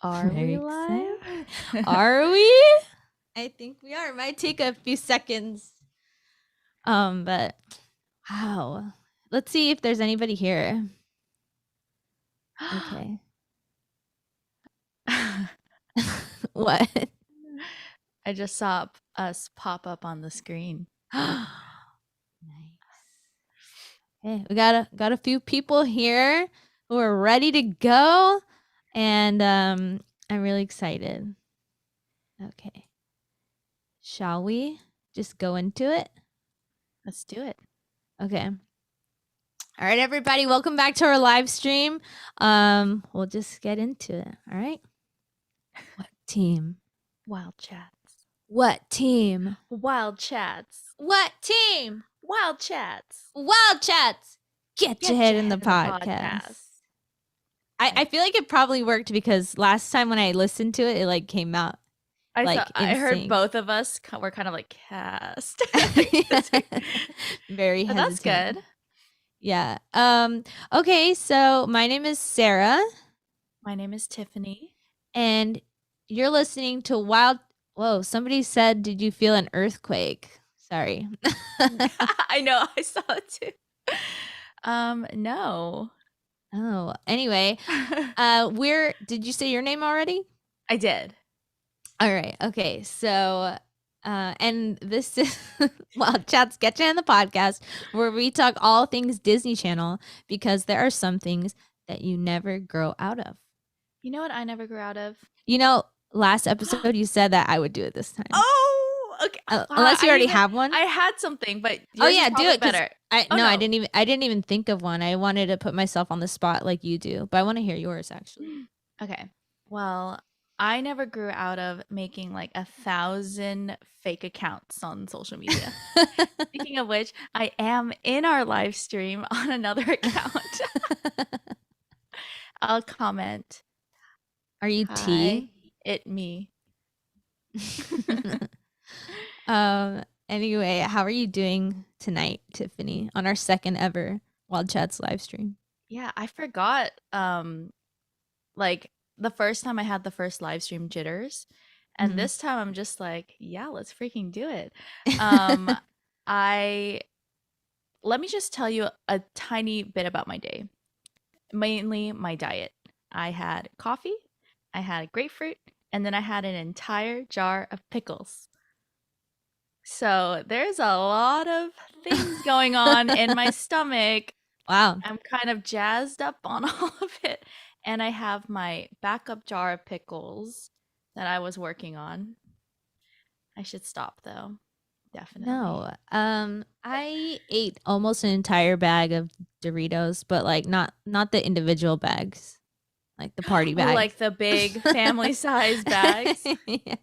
Are Very we live? Are we? I think we are. It might take a few seconds. But wow. Let's see if there's anybody here. Okay. What? I just saw us pop up on the screen. Nice. Okay, we got a few people here who are ready to go, and I'm really excited. Okay. Shall we just go into it? Let's do it. Okay. All right, everybody, welcome back to our live stream. We'll just get into it. All right. What team? Wildchats. What team? Wildchats. What team? Wildchats. Wildchats. Get your head in the podcast. I feel like it probably worked because last time when I listened to it, it like came out. I heard both of us were kind of like cast. Very hesitant. But that's good. Yeah. Okay, so my name is Sarah. My name is Tiffany. And you're listening to Whoa, somebody said, did you feel an earthquake? Sorry. I know, I saw it too. No. Oh, anyway, did you say your name already? I did. All right. Okay. So, and this is Wildchats Get You in the podcast, where we talk all things Disney Channel because there are some things that you never grow out of. You know what I never grew out of? You know, last episode you said that I would do it this time. Oh, okay. Unless you already have one. I had something, but do it better. No, I didn't even think of one. I wanted to put myself on the spot like you do, but I want to hear yours actually. Okay. Well, I never grew out of making like 1,000 fake accounts on social media. Speaking of which, I am in our live stream on another account. I'll comment. Are you T? Me. Anyway, how are you doing tonight, Tiffany, on our second ever Wildchats live stream? Yeah, I forgot. Like the first time I had the first live stream jitters, and this time I'm just like, yeah, let's freaking do it. Let me just tell you a tiny bit about my day. Mainly my diet. I had coffee, I had grapefruit, and then I had an entire jar of pickles. So there's a lot of things going on in my stomach. Wow. I'm kind of jazzed up on all of it. And I have my backup jar of pickles that I was working on. I should stop though. Definitely. No. I ate almost an entire bag of Doritos, but like not the individual bags. Like the party bags. Like the big family size bags. Yeah.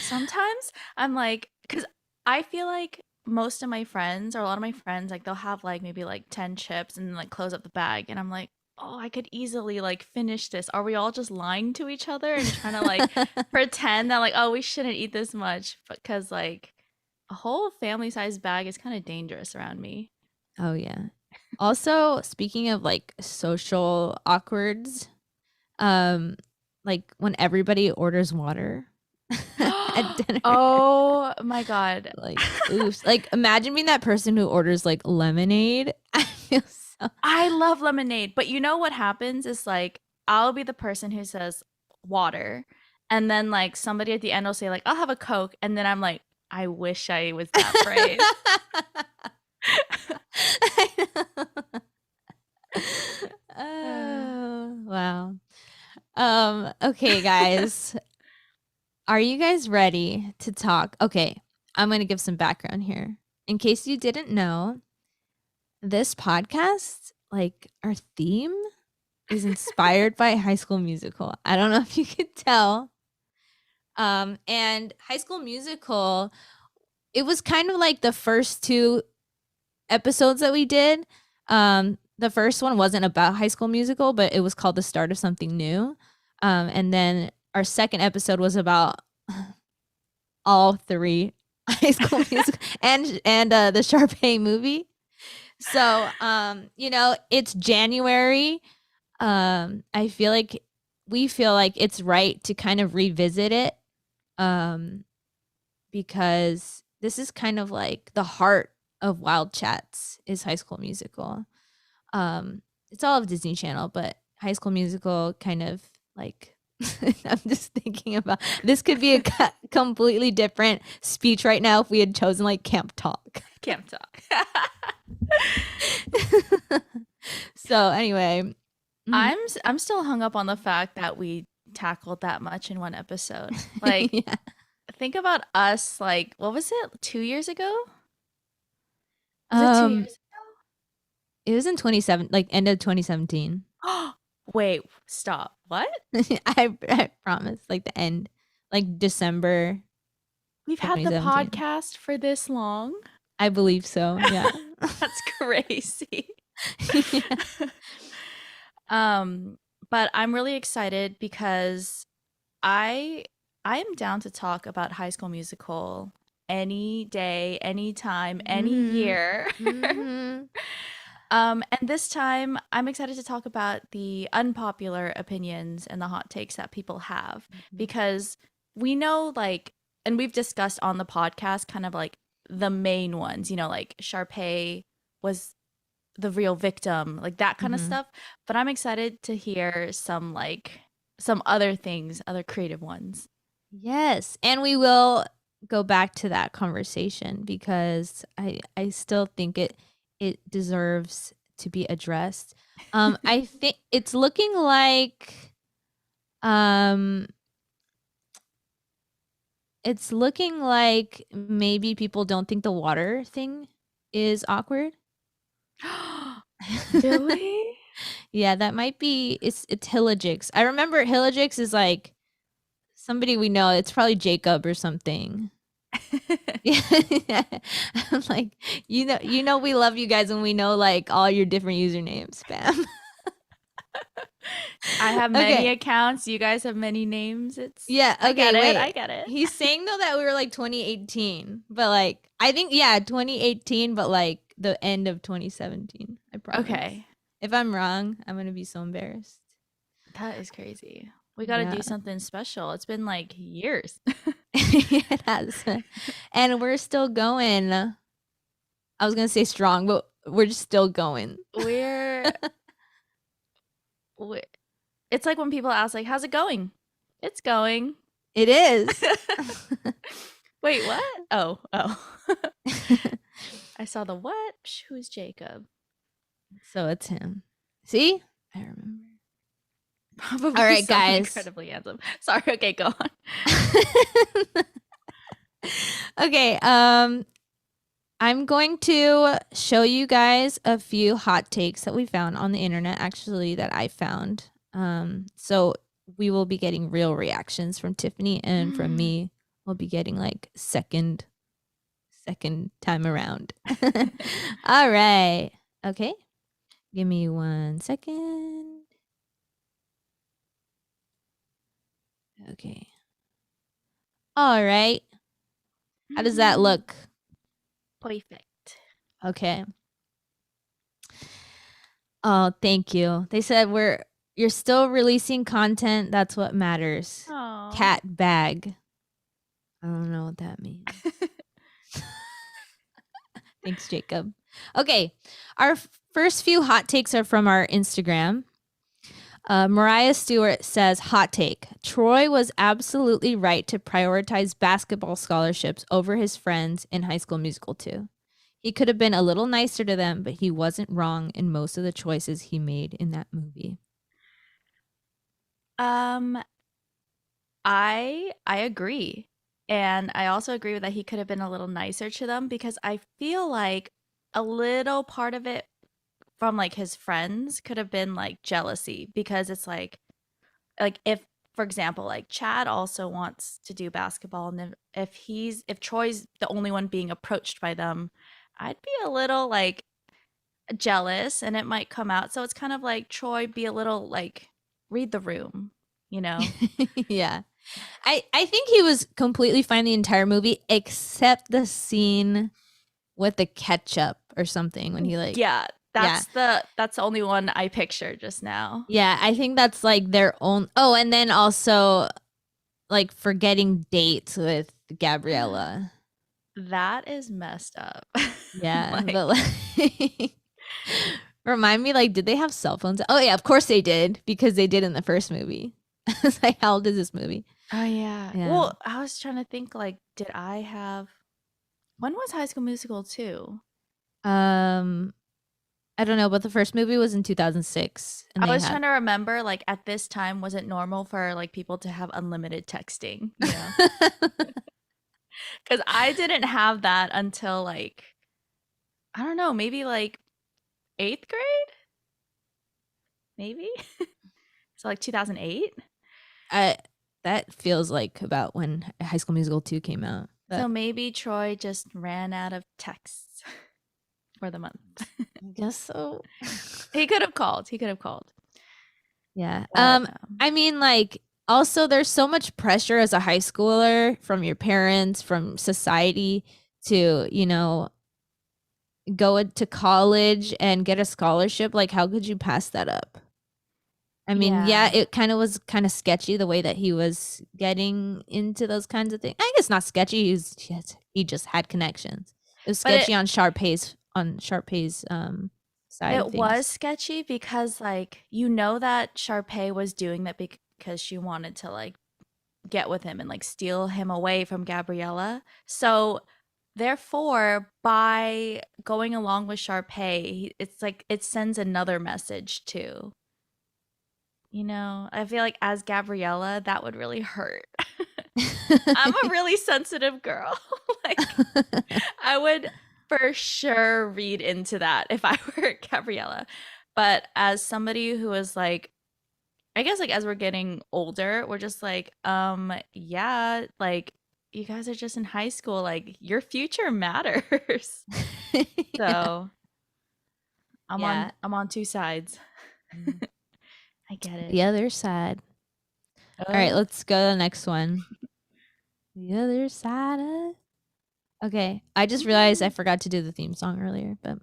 Sometimes I'm like, because I feel like most of my friends, or a lot of my friends, like they'll have like maybe like 10 chips and then like close up the bag. And I'm like, oh, I could easily like finish this. Are we all just lying to each other and trying to like pretend that like, oh, we shouldn't eat this much? Because like a whole family size bag is kind of dangerous around me. Oh, yeah. Also, speaking of like social awkwards, like when everybody orders water at dinner. Oh my God. Like, oops. Like, imagine being that person who orders like lemonade. I love lemonade, but you know what happens is like I'll be the person who says water, and then like somebody at the end will say like I'll have a Coke, and then I'm like, I wish I was that brave. Oh, wow. Okay, guys. Are you guys ready to talk? Okay, I'm going to give some background here. In case you didn't know, this podcast, like our theme, is inspired by High School Musical. I don't know if you could tell. And High School Musical, it was kind of like the first two episodes that we did. The first one wasn't about High School Musical, but it was called The Start of Something New. And then our second episode was about all three High School Musical and the Sharpay movie. So, you know, it's January. I feel like we feel like it's right to kind of revisit it, because this is kind of like the heart of Wild Chats is High School Musical. Um, it's all of Disney Channel, but High School Musical kind of like I'm just thinking about this could be a completely different speech right now if we had chosen like Camp Talk. Camp talk. So anyway, mhm. I'm still hung up on the fact that we tackled that much in one episode. Like, Yeah. think about us, like, what was it, 2 years ago? Was it two Um, years it was in 27, like end of 2017. ago? Wait, stop. What? I promise, like the end, like December We've had the 2017. podcast for this long? I believe so. Yeah. That's crazy. Yeah. Um, but I'm really excited because I I am down to talk about High School Musical any day, anytime, any Mhm. year. Mhm. And this time I'm excited to talk about the unpopular opinions and the hot takes that people have because we know like and we've discussed on the podcast kind of like the main ones, like Sharpay was the real victim, like that kind of Mhm. stuff. But I'm excited to hear some other things, other creative ones. Yes, and we will go back to that conversation because I still think it deserves to be addressed. I think um it's looking like maybe people don't think the water thing is awkward. Really? Yeah, that might be it's Hillagix. I remember Hillagix is like somebody we know. It's probably Jacob or something. Yeah. I'm like, we love you guys and we know like all your different usernames, spam. I have many Okay. accounts. You guys have many names. Yeah, I okay, get it. I wait. get it. He's saying though that we were like 2018, but like I think yeah, 2018, but like the end of 2017. I promise. Okay. If I'm wrong, I'm gonna be so embarrassed. That is crazy. We got to Yeah. do something special. It's been like years. It has. And we're still going. I was gonna say strong, but we're just still going. We're, we it's like when people ask like how's it going? It's going. It is. Wait, what? Oh, oh. I saw the what? Who's Jacob? So it's him. See? I remember. All Probably right, someone guys. incredibly handsome. Sorry, okay, go on. Okay, I'm going to show you guys a few hot takes that we found on the internet, actually, that I found. So we will be getting real reactions from Tiffany, and from me, we'll be getting like second time around. All right. Okay. Give me 1 second. Okay. All right. How does that look? Perfect. Okay. Oh, thank you. They said you're still releasing content. That's what matters. Oh. Cat bag. I don't know what that means. Thanks, Jacob. Okay. Our first few hot takes are from our Instagram. Mariah Stewart says, hot take. Troy was absolutely right to prioritize basketball scholarships over his friends in High School Musical 2. He could have been a little nicer to them, but he wasn't wrong in most of the choices he made in that movie. Um, I agree. And I also agree with that he could have been a little nicer to them because I feel like a little part of it from like his friends could have been like jealousy because it's like if for example like Chad also wants to do basketball and if Troy's the only one being approached by them, I'd be a little like jealous and it might come out. So it's kind of like Troy be a little like read the room, you know? Yeah. I think he was completely fine the entire movie except the scene with the ketchup or something when he like Yeah. Yeah. That's the only one I pictured just now. Yeah, I think that's like their own. Oh, and then also like forgetting dates with Gabriella. That is messed up. Yeah, Like, but like remind me, like, did they have cell phones? Oh yeah, of course they did because they did in the first movie. It's like, how old is this movie? oh yeah. Yeah. Well, I was trying to think like, did I have when was High School Musical 2? Um, I don't know, but the first movie was in 2006, and I they was had. trying to remember like at this time was it normal for like people to have unlimited texting, you know? Cuz I didn't have that until like I don't know, maybe like 8th grade? Maybe? So like 2008? I that feels like about when High School Musical 2 came out. So But maybe Troy just ran out of texts for the month. I guess so. He could have called. He could have called. Yeah. But I mean, like, also there's so much pressure as a high schooler from your parents, from society to, go to college and get a scholarship. Like, how could you pass that up? I mean, yeah, yeah. it kind of was kind of sketchy the way that he was getting into those kinds of things. I guess not sketchy. He just had connections. It was But sketchy on Sharpay's side of it was things. sketchy because like you know that Sharpay was doing that because she wanted to like get with him and like steal him away from Gabriella. So therefore, by going along with Sharpay, it's like it sends another message too. You know, I feel like as Gabriella, that would really hurt. I'm a really sensitive girl. Like I would for sure read into that if I were Gabriella. But as somebody who is like, I guess like as we're getting older, we're just like, yeah, like you guys are just in high school, like your future matters. Yeah. So Yeah. I'm on two sides. Mhm. I get it. The other side. All right, Uh, let's go to the next one. The other side of. Okay, I just realized I you forgot to do the theme song earlier, but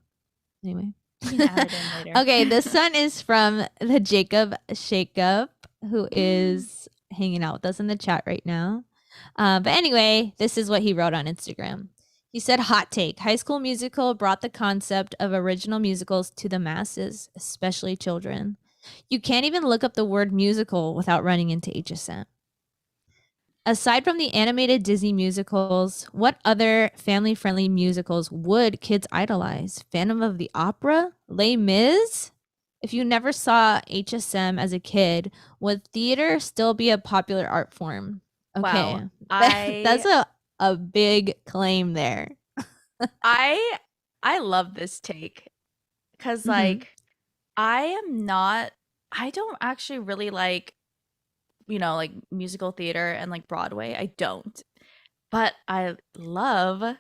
anyway. can add it in later. Okay, this one is from the Jacob Shakeup, who is hanging out with us in the chat right now. But anyway, this is what he wrote on Instagram. He said, "Hot take: High School Musical brought the concept of original musicals to the masses, especially children. You can't even look up the word musical without running into HSM. Aside from the animated Disney musicals, what other family friendly musicals would kids idolize? Phantom of the Opera? Les Mis? If you never saw HSM as a kid, would theater still be a popular art form?" Wow. Okay, that's a big claim there. I I love this take cuz Hmm. like I am not I don't actually really like, you know, like musical theater and like Broadway. I don't. But I love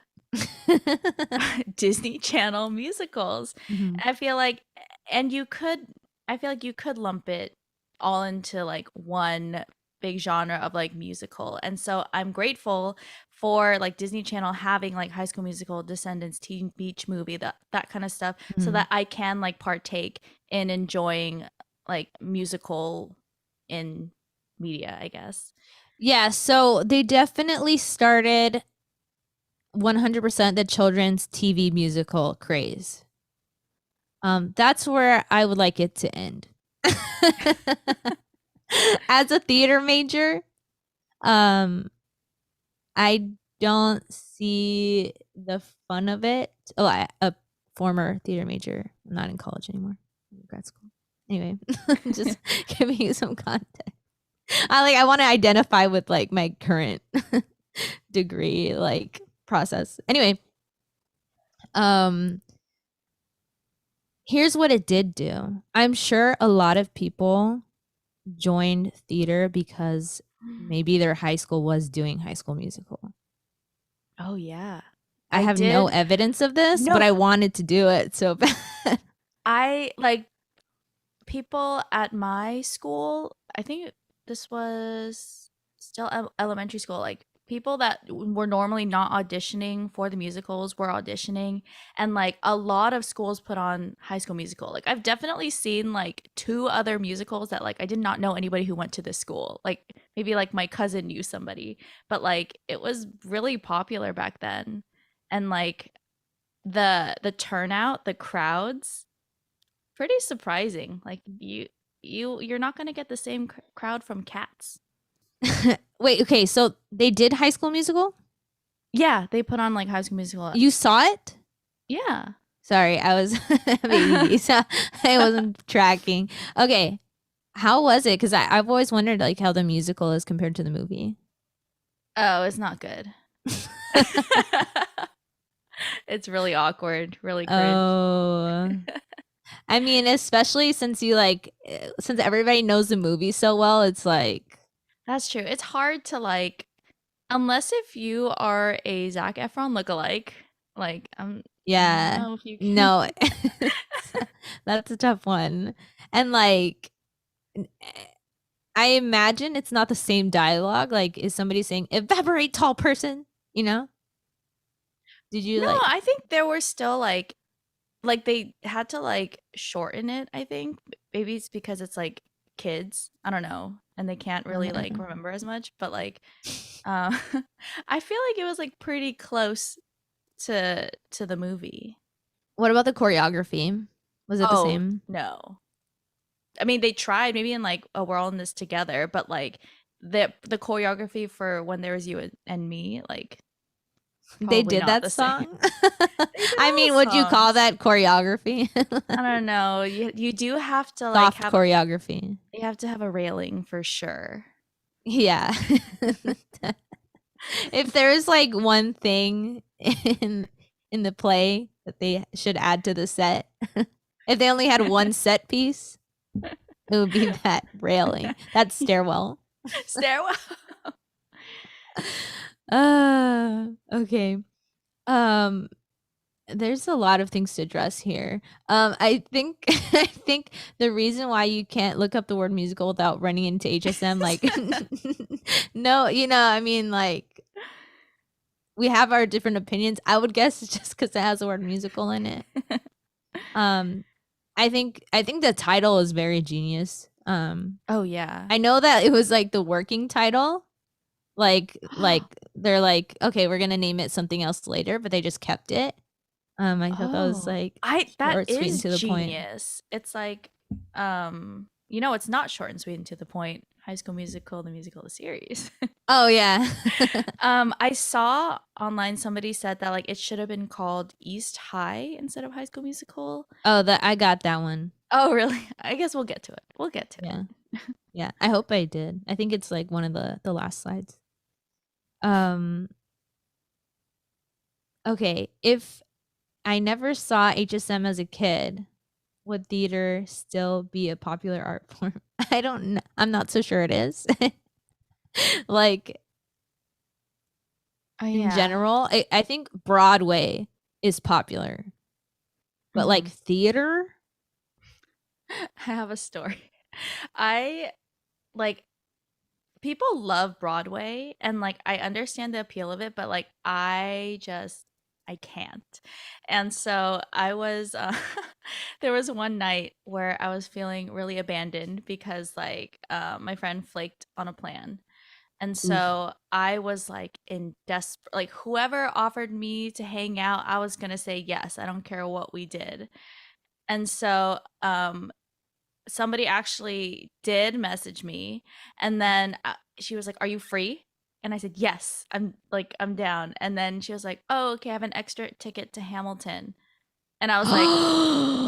Disney Channel musicals. Hmm. I feel like and you could I feel like you could lump it all into like one big genre of like musical. And so I'm grateful for like Disney Channel having like High School Musical, Descendants, Teen Beach Movie, that kind of stuff so Hmm. that I can like partake in enjoying like musical in media, I guess. Yeah, so they definitely started 100% the children's TV musical craze. That's where I would like it to end. As a theater major, um, I don't see the fun of it. Oh, a former theater major. I'm not in college anymore. I'm in grad school. Anyway, just giving you some context. I want to identify with like my current degree like process. Anyway, um here's what it did do. I'm sure a lot of people joined theater because maybe their high school was doing High School Musical. Oh yeah. I I have no did evidence of this, but no, I wanted to do it so bad. I like people at my school, I think this was still elementary school, like people that were normally not auditioning for the musicals were auditioning, and like a lot of schools put on High School Musical. Like I've definitely seen like two other musicals that like I did not know anybody who went to this school. Like maybe like my cousin knew somebody, but like it was really popular back then. And like the turnout, the crowds, pretty surprising. Like you're not going to get the same crowd from Cats. Wait, okay, so they did High School Musical? Yeah, they put on like High School Musical. You saw it? Yeah. Sorry, I was baby, so I wasn't tracking. Okay, how was it? Because I've always wondered like how the musical is compared to the movie. Oh, it's not good. It's really awkward, really cringe. Oh, I mean, especially since you like, since everybody knows the movie so well, it's like, That's true. It's hard to like, unless if you are a Zac Efron lookalike. Like, I don't yeah, know if you can. no, that's a tough one. And like, I imagine it's not the same dialogue. Like, is somebody saying "evaporate, tall person"? You know? Did you No, like? I think there were still like they had to like shorten it, I think. Maybe it's because it's like kids. I don't know. And they can't really like Uh, remember as much, but like uh I feel like it was like pretty close to the movie. what about the choreography? Was it the Oh, same? no. I mean, they tried maybe in like, oh, we're all in this together, but like the choreography for When There Was You and Me, like They probably did not that the same. song. They did I all mean, the would you call songs. that choreography? I don't know. You do have to like Soft have choreography. you have to have a railing for sure. Yeah. If there's like one thing in the play that they should add to the set, if they only had one set piece, it would be that railing, that stairwell. Stairwell. Okay. Um, there's a lot of things to address here. I think I think the reason why you can't look up the word musical without running into HSM, like, no, I mean, like, we have our different opinions. I would guess it's just because it has the word musical in it. Um, I think the title is very genius. Oh yeah. I know that it was like the working title. Like they're like, okay, we're gonna name it something else later, but they just kept it. I thought that was Oh, like I that short, sweet, and is to the point. genius. It's like, it's not short and sweet and to the point. High School Musical, the musical, the series. Oh yeah. I saw online somebody said that like it should have been called East High instead of High School Musical. Oh, that I got that one. Oh, really? I guess we'll get to it. We'll get to Yeah. it. Yeah. I hope I did. I think it's like one of the last slides. Um okay, if I never saw HSM as a kid, would theater still be a popular art form? I don't know. I'm not so sure it is. Like Oh in yeah. general, I think Broadway is popular, but like Mhm. theater? I have a story. I like people love Broadway and like I understand the appeal of it, but like I can't. And so I was there was one night where I was feeling really abandoned because like my friend flaked on a plan. And Oof. so I was like in desperate like whoever offered me to hang out, I was going to say yes. I don't care what we did. And so somebody actually did message me, and then she was like, "Are you free?" And I said, "Yes, I'm down." And then she was like, "Oh, okay, I have an extra ticket to Hamilton." And I was like,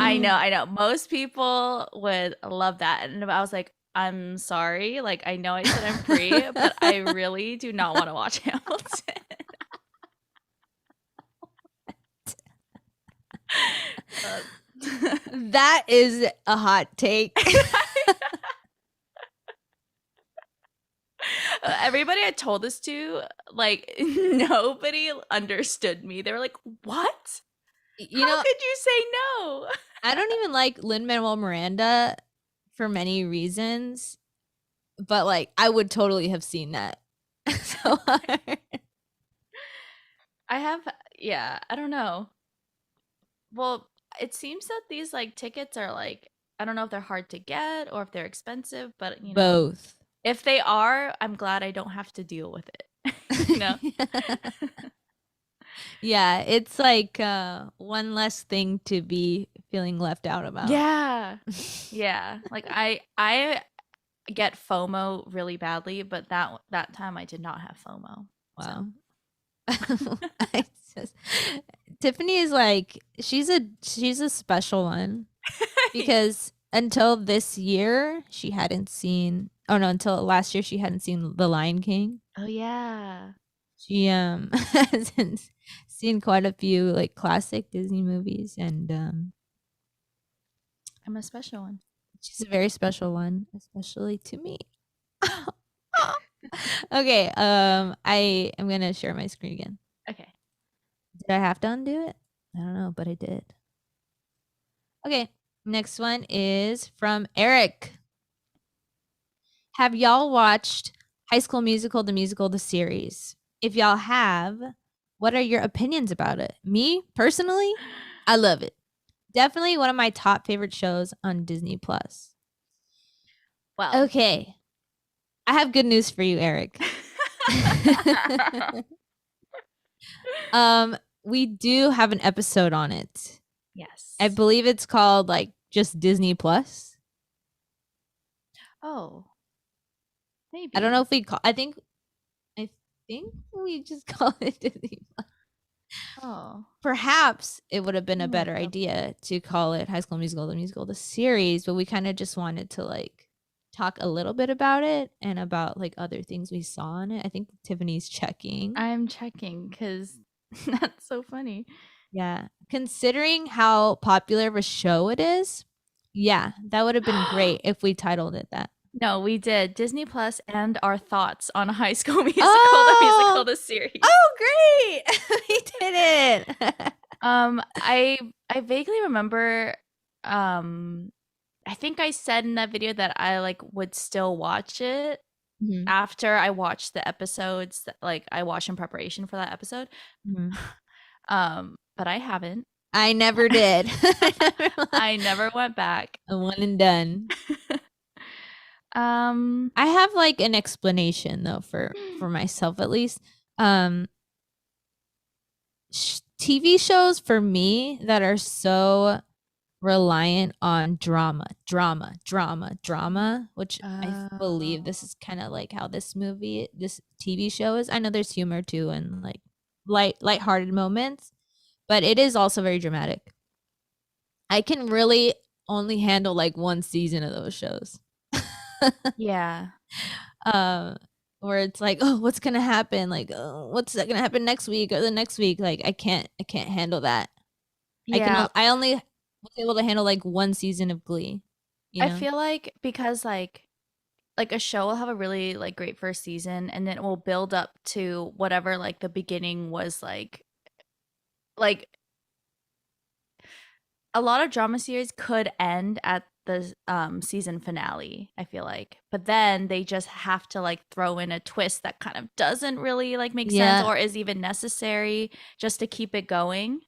I know. Most people would love that." And I was like, "I'm sorry. Like I know I said I'm free, but I really do not want to watch Hamilton." Uh, That is a hot take. Everybody I told this to, like, nobody understood me. They were like, "What? You How know, could you say no?" I don't even like Lin-Manuel Miranda for many reasons, but like I would totally have seen that. So hard. I have, yeah, I don't know. Well, it seems that these like tickets are like, I don't know if they're hard to get or if they're expensive, but Both. if they are, I'm glad I don't have to deal with it. you know? Yeah, it's like one less thing to be feeling left out about. Yeah. Yeah. Like I get FOMO really badly, but that time I did not have FOMO. So Wow. I just Tiffany is like she's a special one because until this year she hadn't seen oh no, until last year she hadn't seen The Lion King. Oh yeah. She hasn't seen quite a few like classic Disney movies and I'm a special one. she's a very special one, especially to me. Okay, I am gonna share my screen again. Okay. Did I have to undo it? I don't know, but I did. Okay, next one is from Eric. Have y'all watched High School Musical, the musical, the series? If y'all have, what are your opinions about it? Me, personally, I love it. Definitely one of my top favorite shows on Disney Plus. Well. Okay, I have good news for you, Eric. We do have an episode on it. Yes. I believe it's called like just Disney Plus. Oh. Maybe. I don't know if we call. I think we just call it Disney Plus. Oh. Perhaps it would have been a Look better up. idea to call it High School Musical, the musical, the series, but we kind of just wanted to like talk a little bit about it and about like other things we saw in it. I think Tiffany's checking. I'm checking because that's so funny. Yeah. Considering how popular of a show it is, yeah, that would have been great if we titled it that. No, we did Disney Plus and our thoughts on High School Musical, the musical, Oh, the series. oh, great! We did it. I vaguely remember. I think I said in that video that I like would still watch it Mhm, after I watched the episodes that like I watched in preparation for that episode. mhm. But I haven't. I never did. I never went back. A one and done. um, I have like an explanation though for myself at least. Um, TV shows for me that are so reliant on drama, which I believe this oh, is kind of like how this TV show is. I know there's humor too and like lighthearted moments, but it is also very dramatic. I can really only handle like one season of those shows. yeah, um where it's like, oh, what's gonna happen, like, oh, what's that gonna happen next week or the next week, like I can't handle that. yeah. I only was able to handle like one season of Glee, you I know. feel like because like a show will have a really like great first season and then it will build up to whatever like the beginning was like a lot of drama series could end at the season finale, I feel like, but then they just have to like throw in a twist that kind of doesn't really like make sense Yeah. or is even necessary just to keep it going.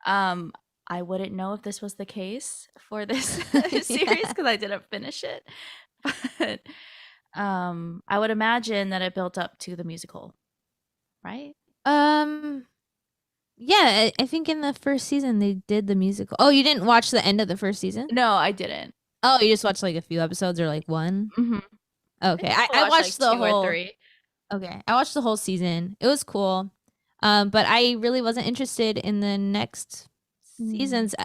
um I wouldn't know if this was the case for this series Yeah. because I didn't finish it. But I would imagine that it built up to the musical, right? um yeah, I think in the first season they did the musical. Oh, you didn't watch the end of the first season? No, I didn't. Oh, you just watched like a few episodes or like one? Hmm. I Okay, think I I watched like watched the two or whole. three. Okay, I watched the whole season. It was cool. But I really wasn't interested in the next Mm. seasons.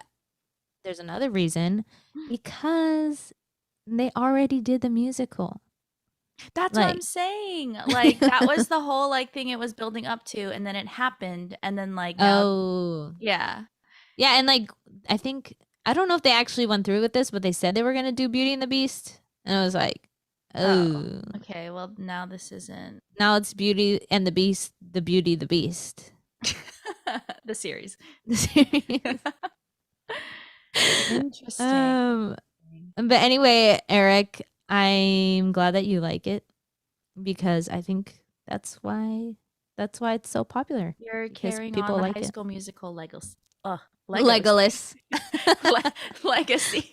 There's another reason, because they already did the musical. That's what I'm Like, saying. Like that was the whole like thing it was building up to, and then it happened, and then like now, oh, yeah. yeah, and like I think I don't know if they actually went through with this, but they said they were gonna do Beauty and the Beast, and I was like, Oh, oh, okay. Well, now this isn't now it's Beauty and the Beast, the Beauty the Beast, the series. the series. Interesting. um, but anyway, Eric, I'm glad that you like it because I think That's why it's so popular You're because carrying on people the like High it. School Musical legacy. Legolas. Legacy.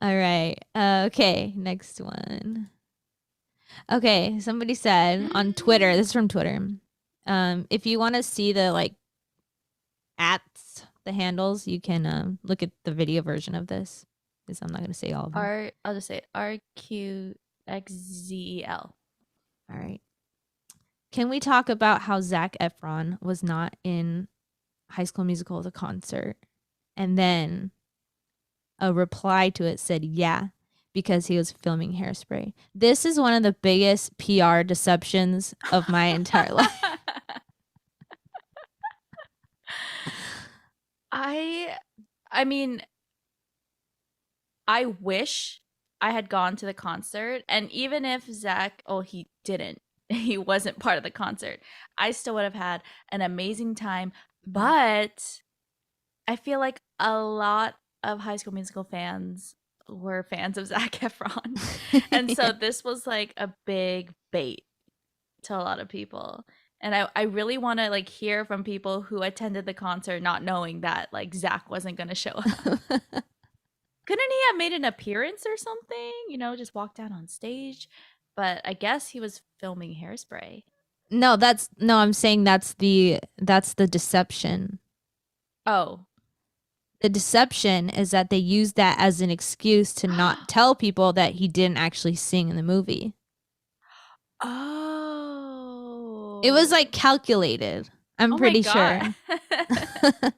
All right. Okay, next one. Okay, somebody said on Twitter, this is from Twitter. If you want to see the like the handles, you can look at the video version of this because I'm not going to say all of them. I'll just say RQXZEL. All right. Can we talk about how Zac Efron was not in High School Musical the concert? And then a reply to it said, yeah, because he was filming Hairspray. This is one of the biggest PR deceptions of my entire life. I I mean, I wish I had gone to the concert, and even if Zach, oh, he didn't, he wasn't part of the concert, I still would have had an amazing time. But I feel like a lot of High School Musical fans were fans of Zac Efron. And so this was like a big bait to a lot of people. And I really want to like hear from people who attended the concert not knowing that like Zach wasn't going to show up. Couldn't he have made an appearance or something? You know, just walked out on stage. But I guess he was filming Hairspray. No, I'm saying that's the deception. Oh. The deception is that they used that as an excuse to not tell people that he didn't actually sing in the movie. It was Oh. like calculated. I'm Oh my pretty god. sure.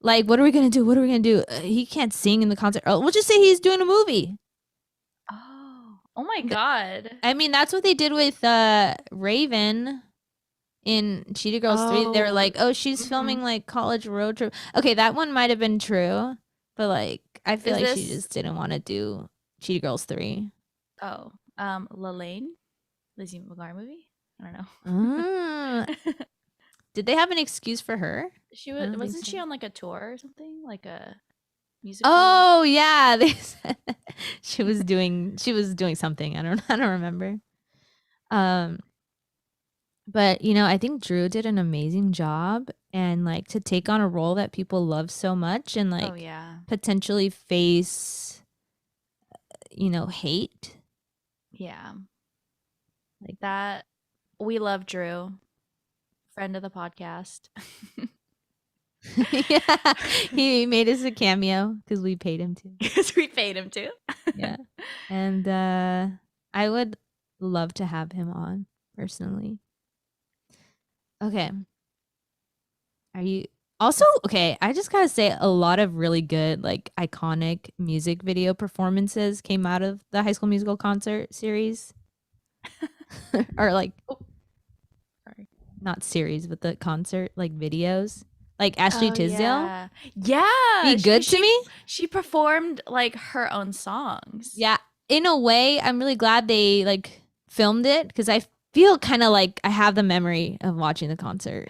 Like, what are we gonna do? What are we gonna do? He can't sing in the concert. Oh, we'll just say he's doing a movie. Oh. Oh my god. I mean, that's what they did with Raven in Cheetah Girls 3. They were Oh. like, oh, she's filming Mhm. like college road trip. Okay, that one might have been true, but like, I feel Is like she this just didn't want to do Cheetah Girls 3. oh, Lelaine? Lizzie McGuire movie? I don't Mm, know. did they have an excuse for her? She I was don't think wasn't so. she on like a tour or something? Like a musical? Oh yeah, they said she was doing something. I don't remember. Um, but I think Drew did an amazing job, and like to take on a role that people love so much and Oh like yeah. potentially face hate. Yeah. Like That we love Drew, friend of the podcast. yeah, he made us a cameo because we paid him to. Because we paid him to. Yeah. And I would love to have him on personally. Okay. Are you also okay? I just gotta say, a lot of really good, like iconic music video performances came out of the High School Musical concert series, or like Oh, sorry. not series, but the concert like videos. Like Ashley Oh Tisdale, yeah. Yeah. be good to me. She performed like her own songs. Yeah, in a way, I'm really glad they like filmed it because I feel kind of like I have the memory of watching the concert.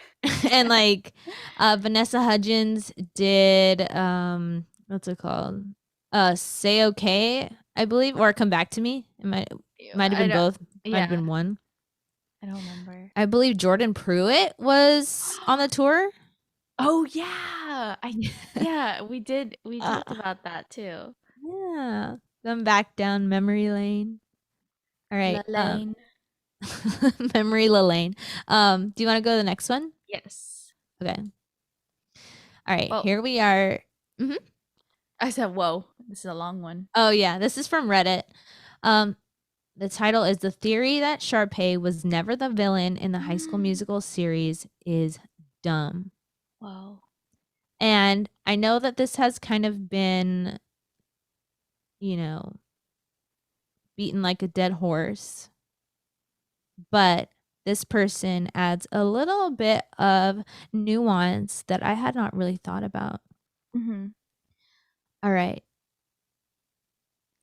And like Vanessa Hudgens did what's it called? Say Okay, I believe, or Come Back to Me. It might have I been don't both, might have yeah. been one. I don't remember. I believe Jordan Pruitt was on the tour. Oh yeah. Yeah, we Uh, talked about that too. yeah. Come back down memory lane. All right. Lane. Memory Lane. Do you want to go to the next one? Yes. Okay. All right. Well, Here we are. Mhm. I said, whoa, this is a long one. Oh yeah, this is from Reddit. Um, the title is "The Theory That Sharpay Was Never the Villain in the High School Musical series is dumb." Whoa. And I know that this has kind of been, you know, beaten like a dead horse, but this person adds a little bit of nuance that I had not really thought about. Mm-hmm. All right.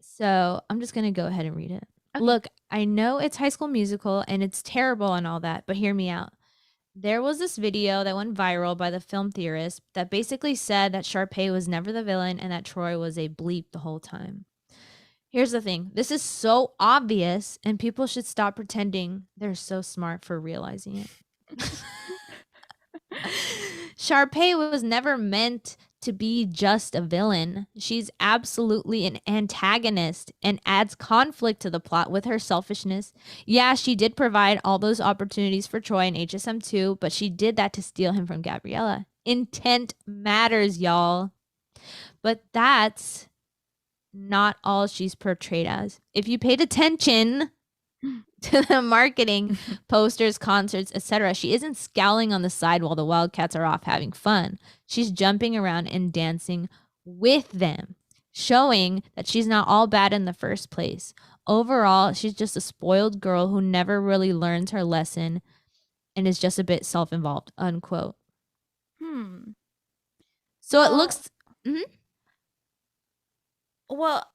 So I'm just going to go ahead and read it. Okay. Look, I know it's High School Musical and it's terrible and all that, but hear me out. There was this video that went viral by the film theorist that basically said that Sharpay was never the villain and that Troy was a bleep the whole time. Here's the thing. This is so obvious, and people should stop pretending they're so smart for realizing it. Sharpay was never meant to be just a villain. She's absolutely an antagonist and adds conflict to the plot with her selfishness. Yeah, she did provide all those opportunities for Troy in HSM2, but she did that to steal him from Gabriella. Intent matters, y'all. But that's not all she's portrayed as. If you paid attention to the marketing, posters, concerts, etc., she isn't scowling on the side while the Wildcats are off having fun. She's jumping around and dancing with them, showing that she's not all bad in the first place. Overall, she's just a spoiled girl who never really learns her lesson and is just a bit self-involved, unquote. Hmm. So it Well, looks mhm. well,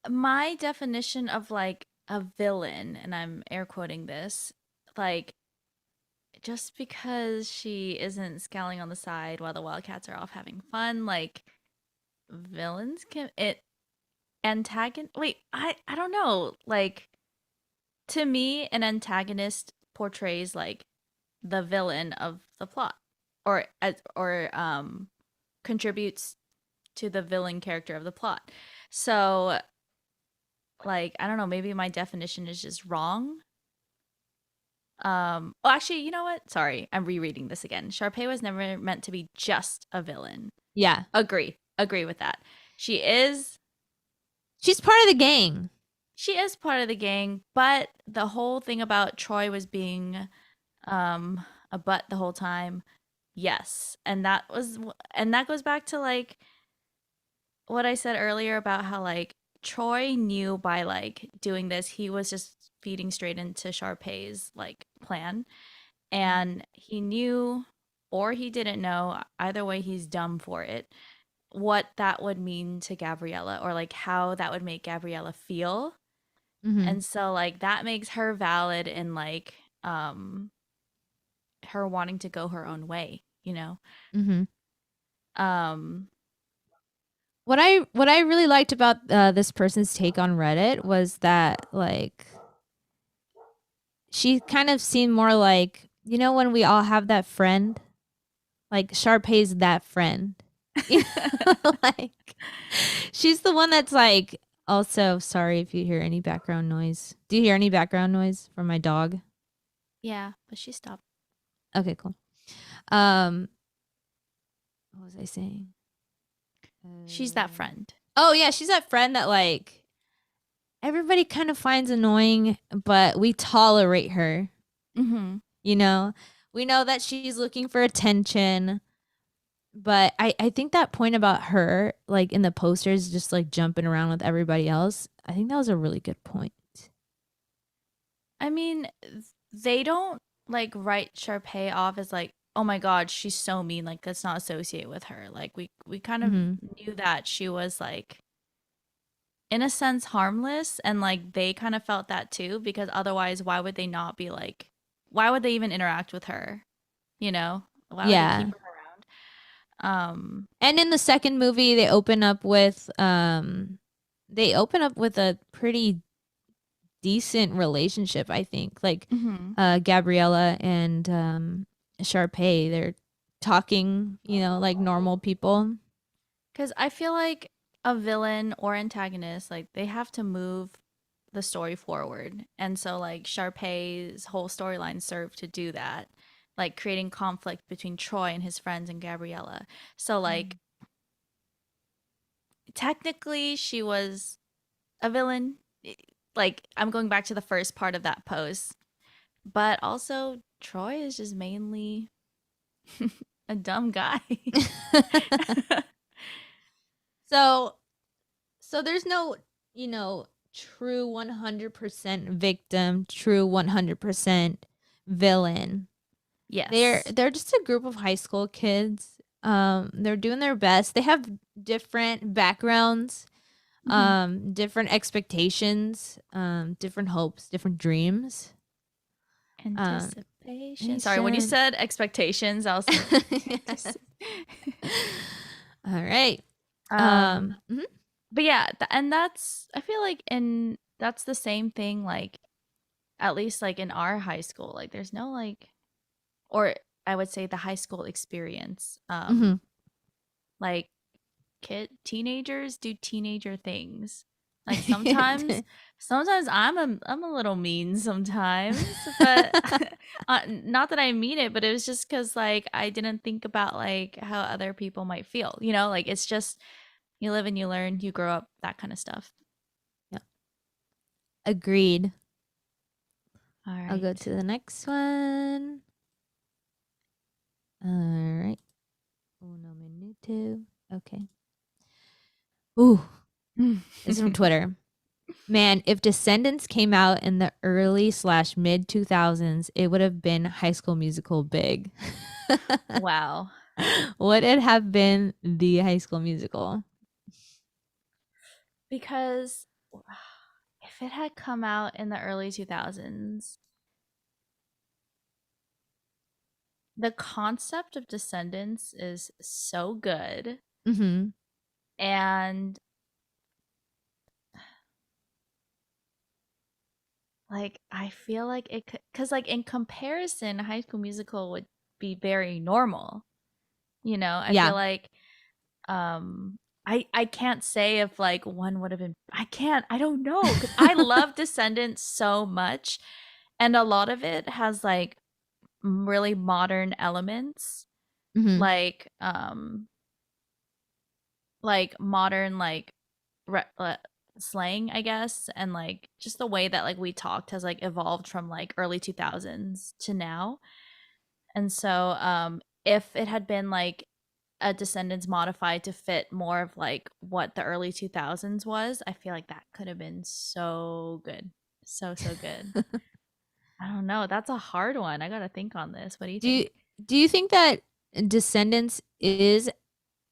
my definition of like a villain, and I'm air quoting this, like just because she isn't scowling on the side while the Wildcats are off having fun, like villains can it antagon wait, I don't know. Like to me, an antagonist portrays like the villain of the plot or contributes to the villain character of the plot. So like I don't know, maybe my definition is just wrong. Oh, actually, you know what? Sorry, I'm rereading this again. Sharpay was never meant to be just a villain. Yeah. Agree with that. She is She's part of the gang. she is part of the gang, but the whole thing about Troy was being a butt the whole time. Yes. And that goes back to like what I said earlier about how like Troy knew by like doing this, he was just feeding straight into Sharpay's like plan. And he knew or he didn't know, either way he's dumb for it, what that would mean to Gabriella or like how that would make Gabriella feel. Mm-hmm. And so like that makes her valid in like her wanting to go her own way, you know. Mm-hmm. Um What I really liked about this person's take on Reddit was that like she kind of seemed more like, you know, when we all have that friend, like Sharpay's that friend. You know, like she's the one that's like, also sorry if you hear any background noise. Do you hear any background noise from my dog? yeah, but she stopped. Okay, cool. Um, what was I saying? She's that friend. Oh yeah, she's that friend that like everybody kind of finds annoying, but we tolerate her. Mhm. You know, we know that she's looking for attention, but I think that point about her, like in the posters, just like jumping around with everybody else, I think that was a really good point. I mean, they don't like write Sharpay off as like, oh my god, she's so mean. Like let's not associate with her. Like we kind of Mm-hmm. knew that she was like in a sense harmless, and like they kind of felt that too because otherwise, why would they not be like? Why would they even interact with her? You know, why would they keep Yeah. her around? And in the second movie, they open up with a pretty decent relationship, I think. Like Mhm. Gabriella and Sharpay, they're talking, you know, like normal people. Because I feel like a villain or antagonist, like they have to move the story forward. And so like Sharpay's whole storyline served to do that, like creating conflict between Troy and his friends and Gabriella. So like technically she was a villain. Like I'm going back to the first part of that post. But also Troy is just mainly a dumb guy. so so there's no, you know, true 100% victim, true 100% villain. Yes. They're just a group of high school kids. They're doing their best. They have different backgrounds, Mhm. different expectations, different hopes, different dreams. Um, Anticipation. Sorry, when you nation. said expectations, I was like, All right. um, Mhm. but yeah, and that's I feel like in that's the same thing like at least like in our high school like there's no like or I would say the high school experience Hmm. like teenagers do teenager things. Like sometimes I'm a little mean sometimes, but not that I mean it, but it was just cuz like I didn't think about like how other people might feel. You know, like it's just you live and you learn, you grow up, that kind of stuff. Yeah, agreed. All I'll go right. to the next one. All right. Uno minuto. Okay. Ooh, this is from Twitter. Man, if Descendants came out in the early/mid 2000s, it would have been High School Musical big. Wow. Would it have been the High School Musical? Because if it had come out in the early 2000s, the concept of Descendants is so good. Mm-hmm. And like I feel like it could cuz like in comparison High School Musical would be very normal. You know, I feel Yeah. like um I can't say if like one would have been I don't know cuz I love Descendants so much and a lot of it has like really modern elements Mm-hmm. like modern re- uh, slang I guess and like just the way that like we talked has like evolved from like early 2000s to now. And so if it had been like a Descendants modified to fit more of like what the early 2000s was, I feel like that could have been so good. So good. I don't know, that's a hard one. I got to think on this. What do you Do you think? do you think that Descendants is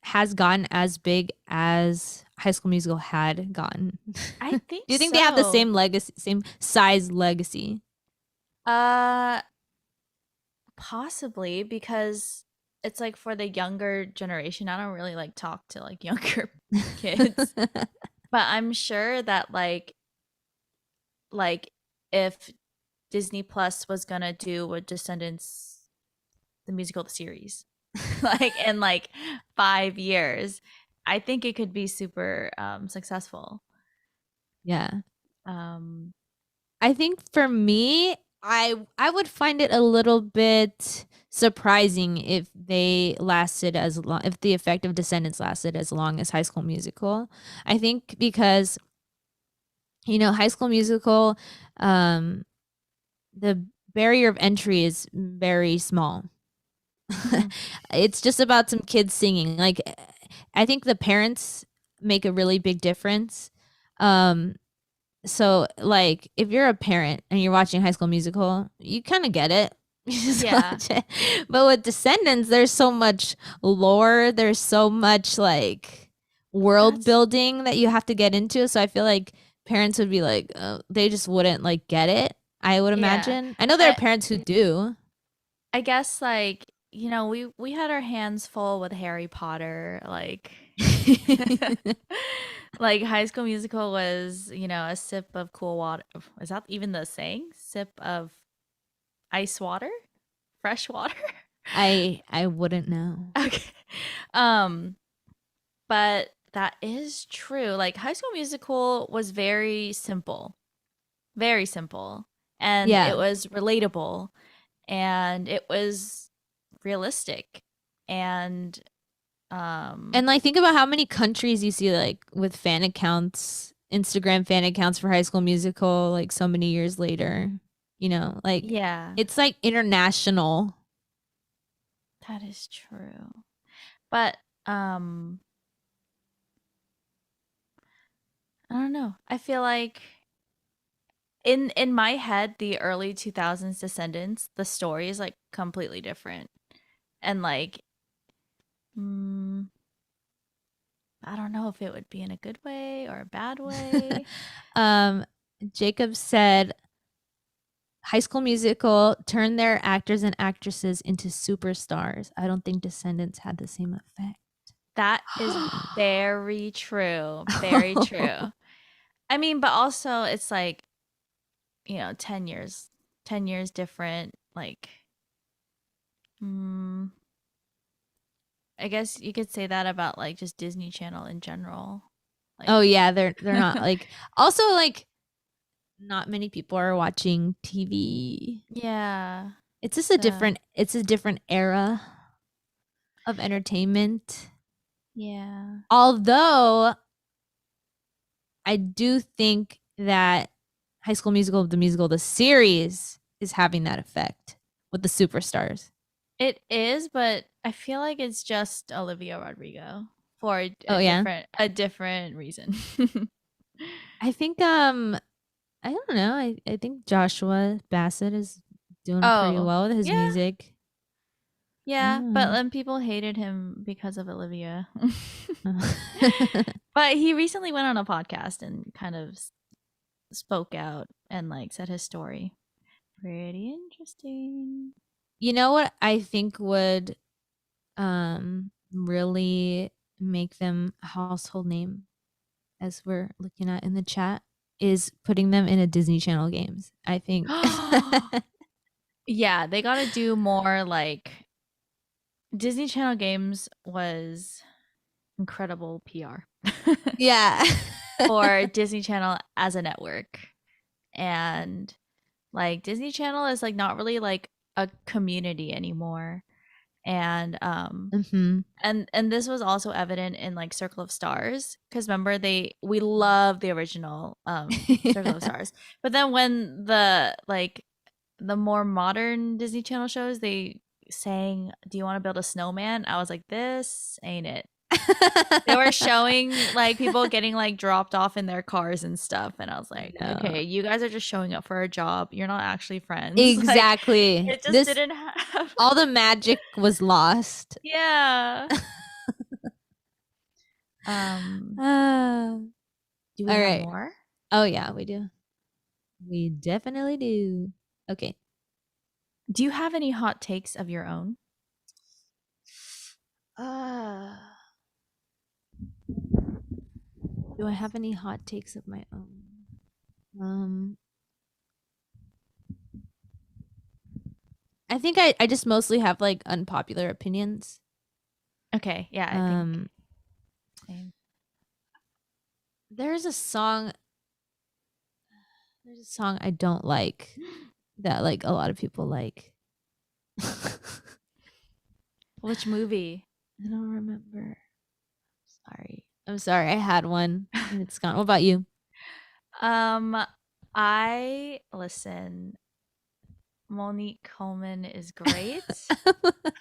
has gotten as big as High School Musical had gotten? I Do think you think they have the so. same legacy, same size legacy? Uh Possibly because it's like for the younger generation. I don't really like talk to like younger kids, but I'm sure that like if Disney Plus was gonna do a Descendants the musical the series like in like 5 years, I think it could be super successful. Yeah. Um I think for me, I would find it a little bit surprising if they lasted as long, if the effect of Descendants lasted as long as High School Musical. I think because High School Musical, um, the barrier of entry is very small. mhm. It's just about some kids singing. Like, I think the parents make a really big difference. Um, so like if you're a parent and you're watching High School Musical, you kind of get it. You just Yeah, watch it. But with Descendants, there's so much lore, there's so much like world that's building that you have to get into. So I feel like parents would be like, they just wouldn't like get it. I would yeah. imagine. I know there are I parents who do. I guess like we had our hands full with Harry Potter like High School Musical was, a sip of cool water. Is that even the saying? Sip of ice water? Fresh water? I wouldn't know. Okay. Um, but that is true. Like High School Musical was very simple. Very simple. And it Yeah. was relatable and it was realistic. And And like think about how many countries you see like with fan accounts, Instagram fan accounts for High School Musical like so many years later. Like yeah, it's like international. that is true. But um I don't know. I feel like in my head the early 2000s Descendants, the story is like completely different. And like mm, I don't know if it would be in a good way or a bad way. um Jacob said High School Musical turned their actors and actresses into superstars. I don't think Descendants had the same effect. That is very true. Very true. I mean, but also it's like, 10 years. 10 years different. Like, mm, I guess you could say that about like just Disney Channel in general. Oh Like, yeah, they're not like also like not many people are watching TV. yeah. It's just The a different era of entertainment. Yeah. Although I do think that High School Musical, the musical, the series is having that effect with the superstars. It is, but I feel like it's just Olivia Rodrigo for Oh yeah. a different reason. I think I don't know. I think Joshua Bassett is doing pretty Oh, well with his yeah. music. Yeah, but Mm. then people hated him because of Olivia. But he recently went on a podcast and kind of spoke out and like said his story. Pretty interesting. You know what I think would really make them a household name as we're looking at in the chat is putting them in a Disney Channel games. I think Yeah, they got to do more like Disney Channel games was incredible PR yeah. for Disney Channel as a network. And like Disney Channel is like not really like a community anymore. And Mhm. and this was also evident in like Circle of Stars because remember we love the original Circle of Stars. But then when the more modern Disney Channel shows they sang "Do you want to build a snowman?" I was like, this ain't it. They were showing like people getting like dropped off in their cars and stuff, and I was like, No. okay, you guys are just showing up for a job. You're not actually friends. Like Exactly. it just This didn't have. all the magic was lost. Yeah. Um, Ah. do we All have right. more? Oh yeah, we do. We definitely do. Okay. Do you have any hot takes of your own? Uh, do I have any hot takes of my own? Um, I think I just mostly have like unpopular opinions. Okay, yeah, I think Um, same. there's a song I don't like that like a lot of people like. I Which movie? don't remember. Sorry. I'm sorry. I had one and it's gone. What about you? Um, I listen. Monique Coleman is great.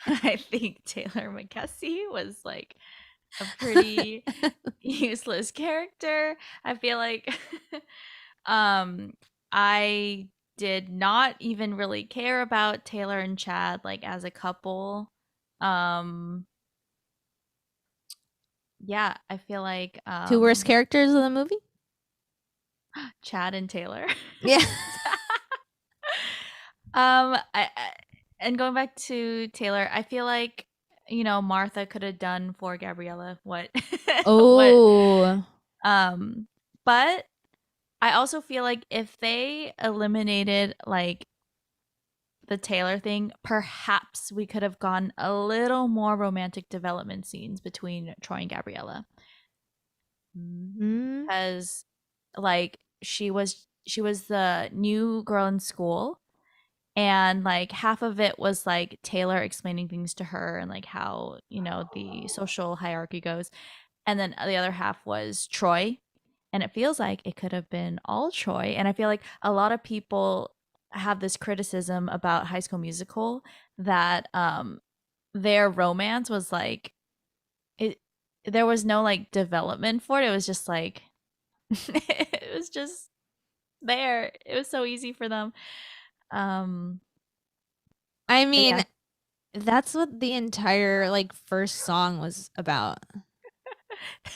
I think Taylor McKessie was like a pretty useless character. I feel like um I did not even really care about Taylor and Chad like as a couple. Um yeah, I feel like Two worst characters of the movie? Chad and Taylor. Yeah. I and going back to Taylor, I feel like Martha could have done for Gabriella what what Oh. um but I also feel like if they eliminated like the Taylor thing, perhaps we could have gotten a little more romantic development scenes between Troy and Gabriella Mhm. because like she was the new girl in school and like half of it was like Taylor explaining things to her and like how the social hierarchy goes, and then the other half was Troy, and it feels like it could have been all Troy. And I feel like a lot of people have this criticism about High School Musical that their romance was like it there was no like development for it. It was just like it was just there. It was so easy for them. um I but yeah. mean, that's what the entire like first song was about.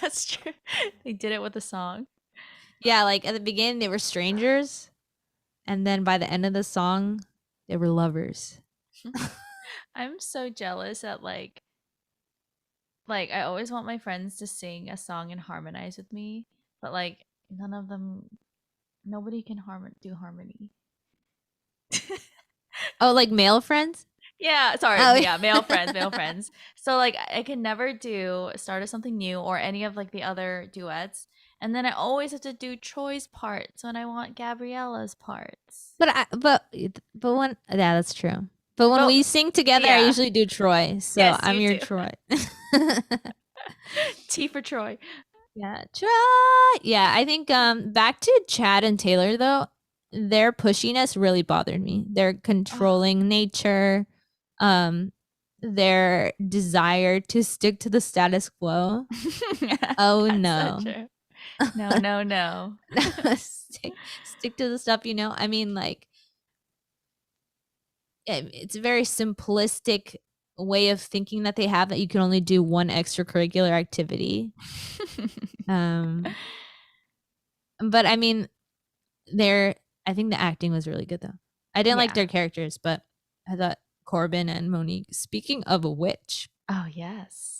That's true. They did it with a song. Yeah, like at the beginning they were strangers, and then by the end of the song, they were lovers. I'm so jealous at like like I always want my friends to sing a song and harmonize with me, but like none of them, nobody can do harmony. Oh, like male friends? Yeah, sorry. Oh, Yeah, male friends, male friends. So like I can never do Start of Something New or any of like the other duets. And then I always have to do Troy's parts when I want Gabriella's parts. but when yeah, that's true. But when But we sing together, I yeah, usually do Troy. So yes, I'm you your do. Troy. T for Troy. Yeah, Troy. Yeah, I think back to Chad and Taylor though, their pushiness really bothered me. Their Oh. controlling nature, um, their desire to stick to the status quo. Oh That's so no. true. No, no, no. stick to the stuff you know. I mean, like it's a very simplistic way of thinking that they have that you can only do one extracurricular activity. Um, but I mean, their I think the acting was really good though. I didn't like Yeah. their characters, but I thought Corbin and Monique. Speaking of which, Oh, yes.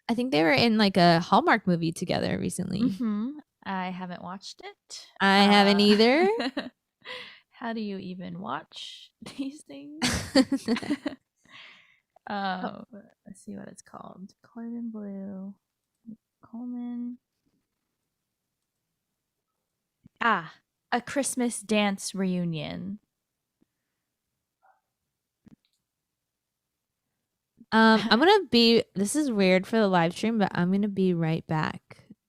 I think they were in like a Hallmark movie together recently. Mhm. I haven't watched it. I haven't either. How do you even watch these things? Oh, Let's see what it's called. Corbin Blue. Coleman. Ah, A Christmas Dance Reunion. I'm gonna be. This is weird for the live stream, but I'm gonna be right back.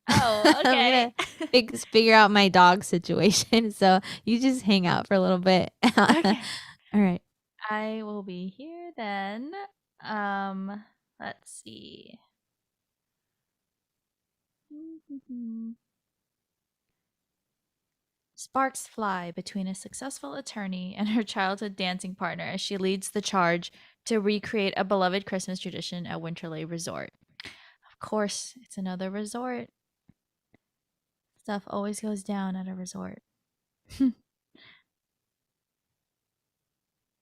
Oh, I'm okay. gonna figure out my dog situation. So you just hang out for a little bit. All Okay. right. I will be here then. Um, let's see. Sparks fly between a successful attorney and her childhood dancing partner as she leads the charge to recreate a beloved Christmas tradition at Winterley Resort. Of course, it's another resort. Stuff always goes down at a resort.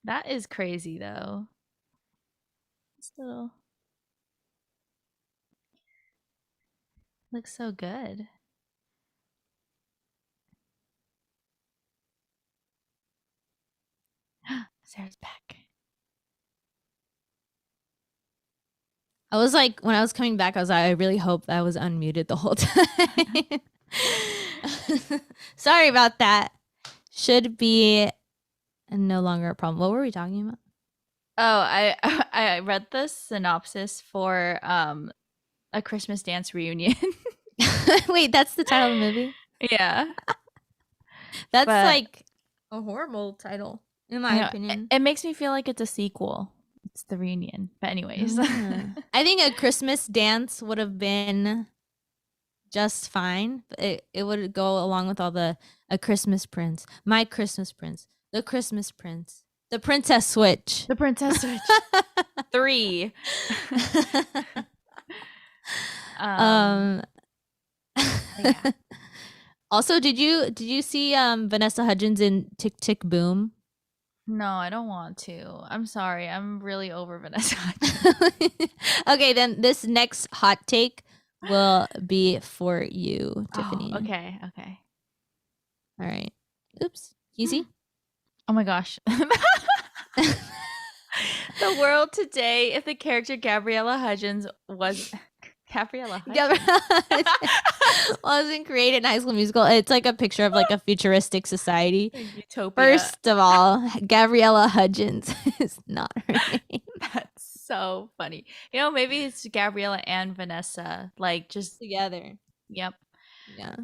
That is crazy, though. Still looks so good. Sarah's back. I was like, when I was coming back, I was like, I really hope that I was unmuted the whole time. Sorry about that. Should be no longer a problem. What were we talking about? Oh, I read the synopsis for A Christmas Dance Reunion. Wait, that's the title of the movie? Yeah. That's But like a horrible title, in my you know, opinion. it makes me feel like it's a sequel. It's the reunion. But anyways. I think A Christmas Dance would have been just fine. It would go along with all the A Christmas Prince, My Christmas Prince, The Christmas Prince, The Princess Switch. The Princess Switch 3. um Yeah. Also, did you see Vanessa Hudgens in Tick Tick Boom? No, I don't want to. I'm sorry. I'm really over Vanessa. Okay, then this next hot take will be for you, Oh, Tiffany. okay, okay. All right. Oops. Easy. Oh my gosh. The world today, if the character Gabriella Hudgens was Gabriella Hudgens Wasn't created in High School Musical. It's like a picture of like a futuristic society. Utopia. First of all, Gabriella Hudgens is not her name. That's so funny. You know, maybe it's Gabriella and Vanessa, like just Together. Yep. Yeah.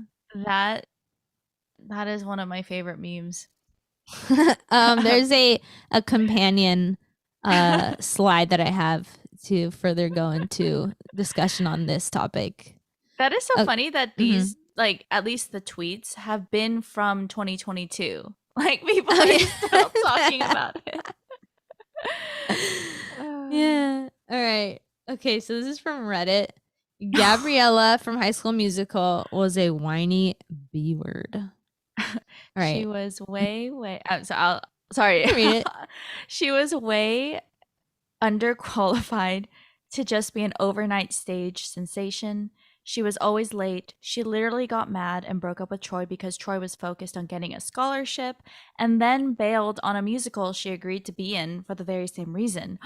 That is one of my favorite memes. There's a companion slide that I have to further go into discussion on this topic. That is so funny that these like at least the tweets have been from 2022. Like people are still talking about it. Yeah. All right. Okay, so this is from Reddit. Gabriella from High School Musical was a whiny B word. All right. She was way. Sorry. Read it. She was way underqualified to just be an overnight stage sensation. She was always late. She literally got mad and broke up with Troy because Troy was focused on getting a scholarship and then bailed on a musical she agreed to be in for the very same reason.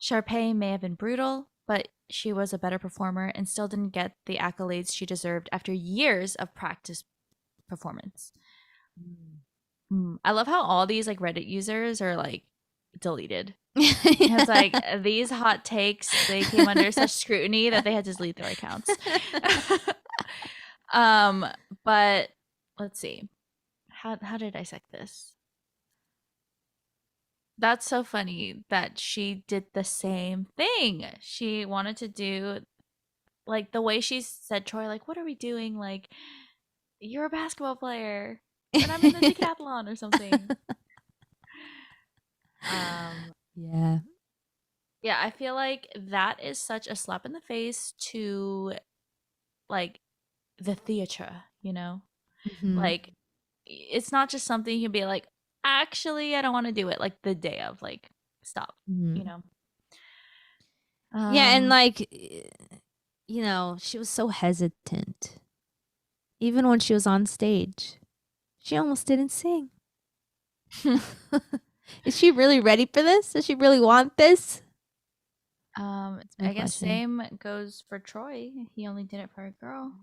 Sharpay may have been brutal, but she was a better performer and still didn't get the accolades she deserved after years of practice performance. I love how all these like Reddit users are like deleted. It's like these hot takes, they came under such scrutiny that they had to delete their accounts. um, but let's see. How did I dissect this? That's so funny that she did the same thing. She wanted to do like the way she said Troy, like, what are we doing? Like, you're a basketball player and I'm in the decathlon or something. Um, Yeah. yeah, I feel like that is such a slap in the face to like the theater, you know? Mhm. Like it's not just something you can be like, actually, I don't want to do it like the day of, like, stop, you Mhm. know? Yeah, and Um, like she was so hesitant. Even when she was on stage, she almost didn't sing. Is she really ready for this? Does she really want this? That's my I guess question. same goes for Troy. He only did it for a girl.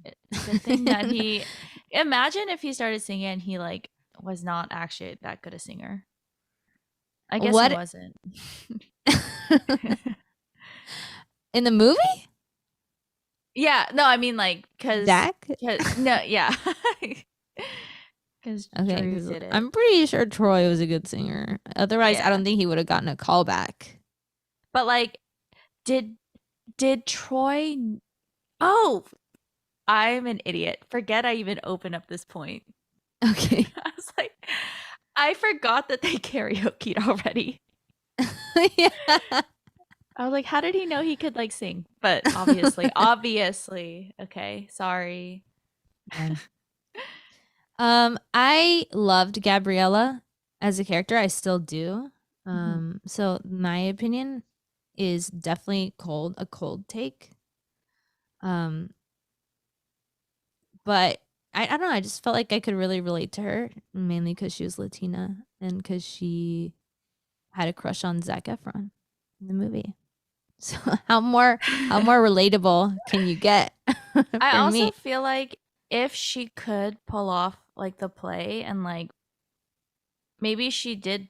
It's a good thing that he imagine if he started singing and he like was not actually that good a singer. I guess he What wasn't. in the movie? Yeah, no, I mean like Dak? no, yeah. Cuz Okay, Drew because did it. I'm pretty sure Troy was a good singer. Otherwise, I Yeah. don't think he would have gotten a call back. But like did did Troy Oh, I'm an idiot. Forget I even opened up this point. Okay. I was like, I forgot that they karaoke'd already. Yeah. I was like, how did he know he could like sing? But obviously. Okay, sorry. Yeah. I loved Gabriella as a character. I still do. Mhm. So my opinion is definitely a cold take. Um, but I don't know. I just felt like I could really relate to her, mainly because she was Latina and because she had a crush on Zac Efron in the movie. So how more relatable can you get I for also me? feel like if she could pull off like the play and like maybe she did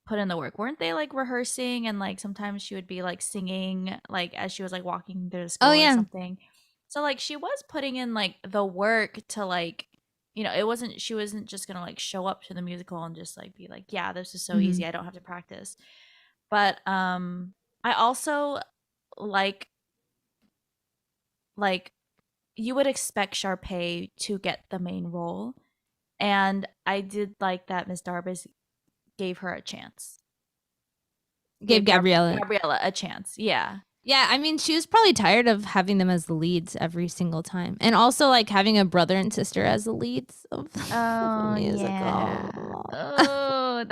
put in the work. Weren't they like rehearsing and like sometimes she would be like singing like as she was like walking through the Oh school or yeah. something. So like she was putting in like the work to like it wasn't she wasn't just going to like show up to the musical and just like be like, "Yeah, this is so Hmm. easy. I don't have to practice." But I also like like you would expect Sharpay to get the main role, and I did like that Miss Darbus gave her a chance. Gave Gabriella. Gabriella a chance. Yeah. Yeah, I mean, she was probably tired of having them as the leads every single time. And also like having a brother and sister as the leads of a Oh, yeah. musical. Oh.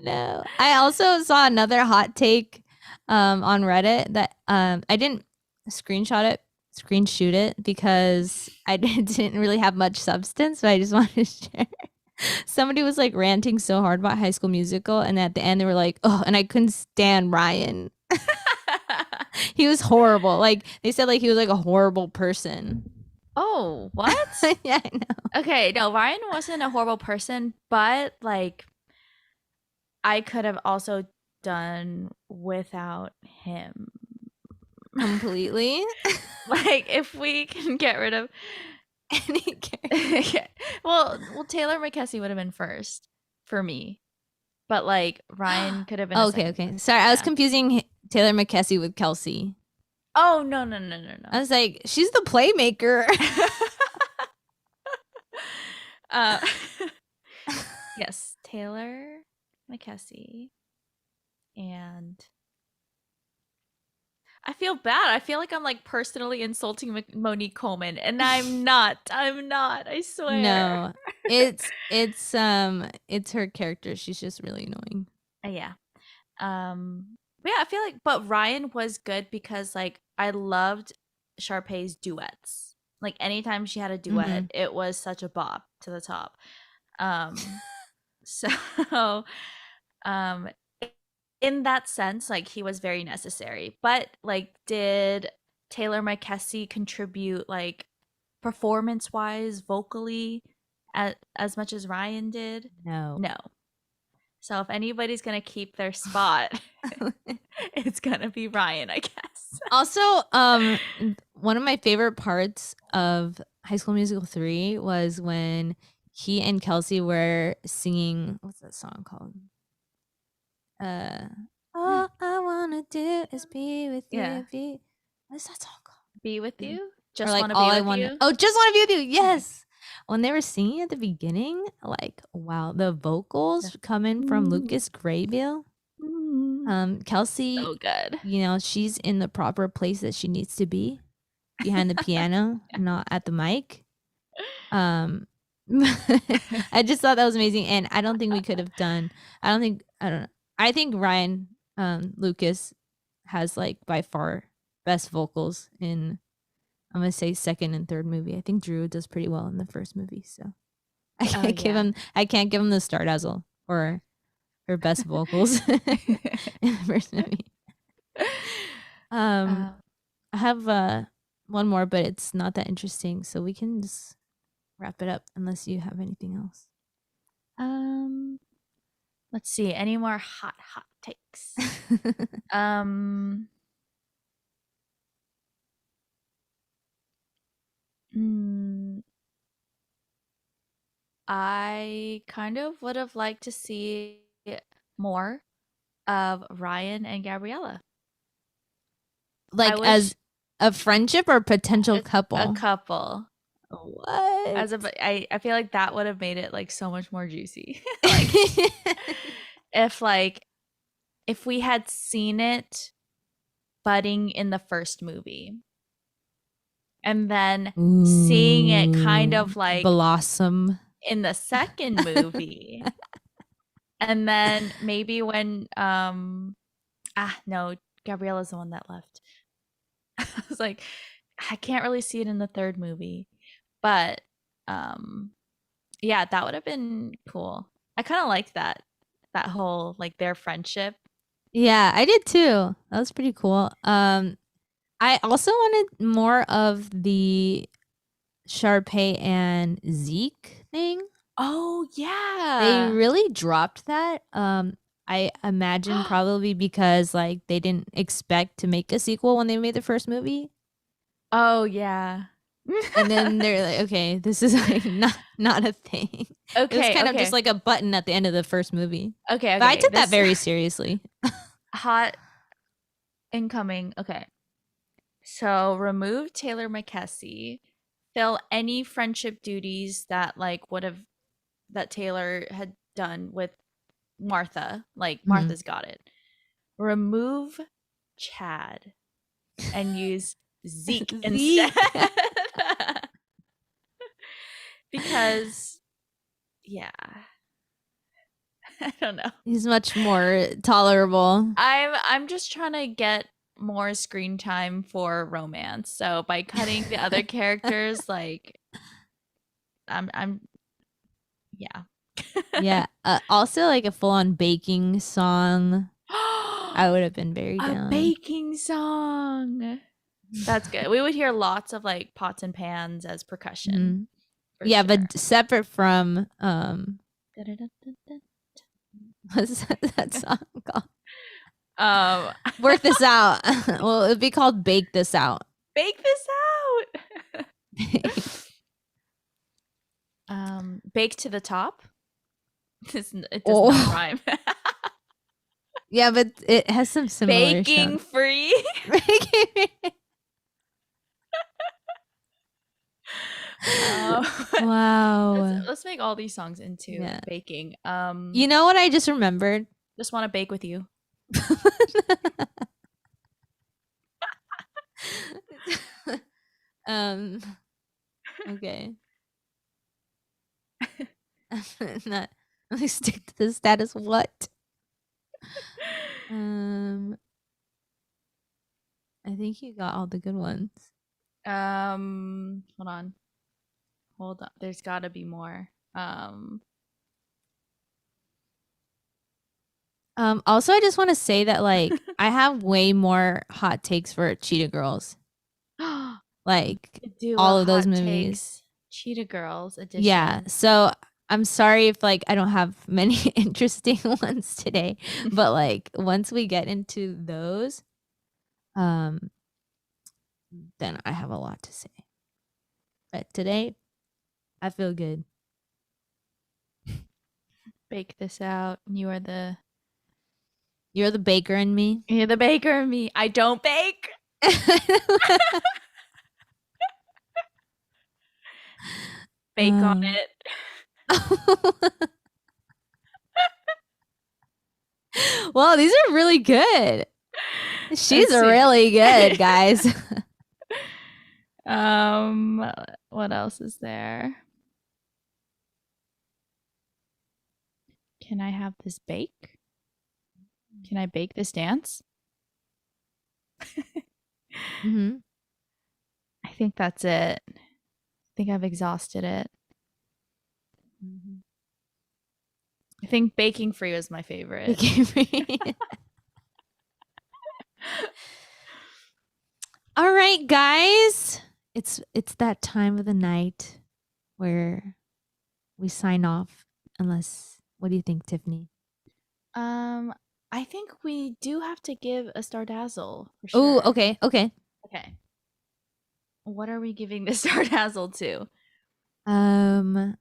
No. I also saw another hot take on Reddit that I didn't screenshot it, screenshoot it because I didn't really have much substance, but I just wanted to share. Somebody was like ranting so hard about High School Musical, and at the end they were like, "Oh, and I couldn't stand Ryan." He was horrible. Like they said, like he was like a horrible person. Oh, what? Yeah, I know. Okay, no, Ryan wasn't a horrible person, but like I could have also done without him. Completely. Like if we can get rid of Any character. yeah. Well, Taylor McKessie would have been first for me, but like Ryan could have been a Okay, second okay. choice. Sorry, I was Yeah. confusing Taylor McKessie with Kelsey. Oh no no no no I no. was like, she's the playmaker. uh, yes, Taylor McKessie, and I feel bad. I feel like I'm like personally insulting Monique Coleman, and I'm not. I'm not. I swear. No, it's her character. She's just really annoying. Yeah. Um. Yeah, I feel like, but Ryan was good because like I loved Sharpay's duets. Like anytime she had a duet, Mm-hmm. it was such a bop to the top. Um, so um in that sense, like he was very necessary. But like did Taylor McKessie contribute like performance wise, vocally as much as Ryan did? No. No. So if anybody's gonna keep their spot, it's gonna be Ryan, I guess. Also, one of my favorite parts of High School Musical 3 was when he and Kelsey were singing, what's that song called? Uh, all I wanna do is be with Yeah. you. Be what's that song called? Be with you? Or Just like want to all be I with want. you? Oh, just want to be with you. Okay. Yes. When they were singing at the beginning, like wow, the vocals coming from Mm, Lucas Graybill. mm. Kelsey, So good. you know, she's in the proper place that she needs to be behind the piano, not at the mic. Um, I just thought that was amazing, and I don't think we could have done. I don't know. I think Ryan Lucas has like by far best vocals in. I'm gonna say second and third movie. I think Drew does pretty well in the first movie, so I Oh can't give yeah. him. I can't give him the star dazzle or her best vocals in the first movie. Um, um, I have one more, but it's not that interesting, so we can just wrap it up unless you have anything else. um, let's see. Any more hot takes? Um, mm, I kind of would have liked to see more of Ryan and Gabriella. I Like as wish a friendship or potential a couple. couple. What? I feel like that would have made it like so much more juicy. Like if like if we had seen it budding in the first movie and then seeing it kind Ooh, of like blossom. in the second movie and then maybe when no, Gabriella's the one that left. I was like I can't really see it in the third movie. But um yeah, that would have been cool. I kind of liked that whole like their friendship. Yeah, I did too. That was pretty cool. I also wanted more of the Sharpay and Zeke thing. Oh They yeah. really dropped that. I imagine probably because like they didn't expect to make a sequel when they made the first movie. Oh yeah. And then they're like, okay, this is like not a thing. It was Okay, kind of just okay. like a button at the end of the first movie. Okay, But I okay. took that This very seriously. hot incoming. Okay. So remove Taylor McKessie. Fill any friendship duties that like would have that Taylor had done with Martha. Like Mhm. Martha's got it. Remove Chad and use Zeke instead. Zeke. Because yeah, I don't know. He's much more tolerable. I'm just trying to get more screen time for romance. So by cutting the other characters, like I'm yeah. Yeah. Also, like a full on baking song. I would have been very A down. baking song. That's good. We would hear lots of like pots and pans as percussion Mhm. for Yeah, sure. but separate from Da-da-da-da-da. what's that song called? Um, Work this out. Well, it'd be called Bake This Out. bake this out. Bake to the top. It does not Oh, rhyme. yeah, but it has some similar Baking sound. free. Um, Wow. let's make all these songs into Yeah. baking. You know what I just remembered? Just want to bake with you. um. Okay. Not. Let me stick to the status. What? Um. I think you got all the good ones. Hold on. Hold on. There's got to be more. Also, I just want to say that like I have way more hot takes for Cheetah Girls. Like Do a all of those hot movies. takes Cheetah Girls Yeah. edition. So I'm sorry if like I don't have many interesting ones today, but like once we get into those, um, then I have a lot to say. But today, I feel good. Bake this out. You're the baker in me. You're the baker and me. I don't bake. Bake on um, it. well, these are really good. She's Let's see. really good, guys. um, what else is there? Can I have this bake? Can I bake this dance? hmm I think that's it. I think I've exhausted it. I think baking free was my favorite. All right, guys. It's that time of the night where we sign off. Unless, what do you think, Tiffany? Um, I think we do have to give a Star Dazzle for Oh, sure. okay, okay. Okay. What are we giving the Star Dazzle to? Um,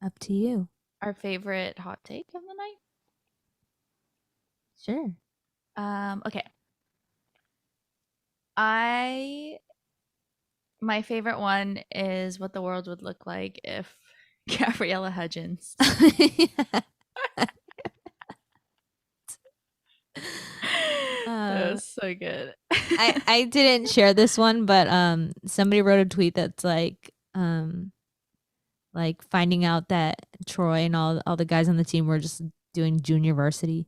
up to you. Our favorite hot take of the night? Sure. Okay. I My favorite one is what the world would look like if Gabriella Hudgens. That uh, was so good. I didn't share this one, but somebody wrote a tweet that's like finding out that Troy and all the guys on the team were just doing junior varsity.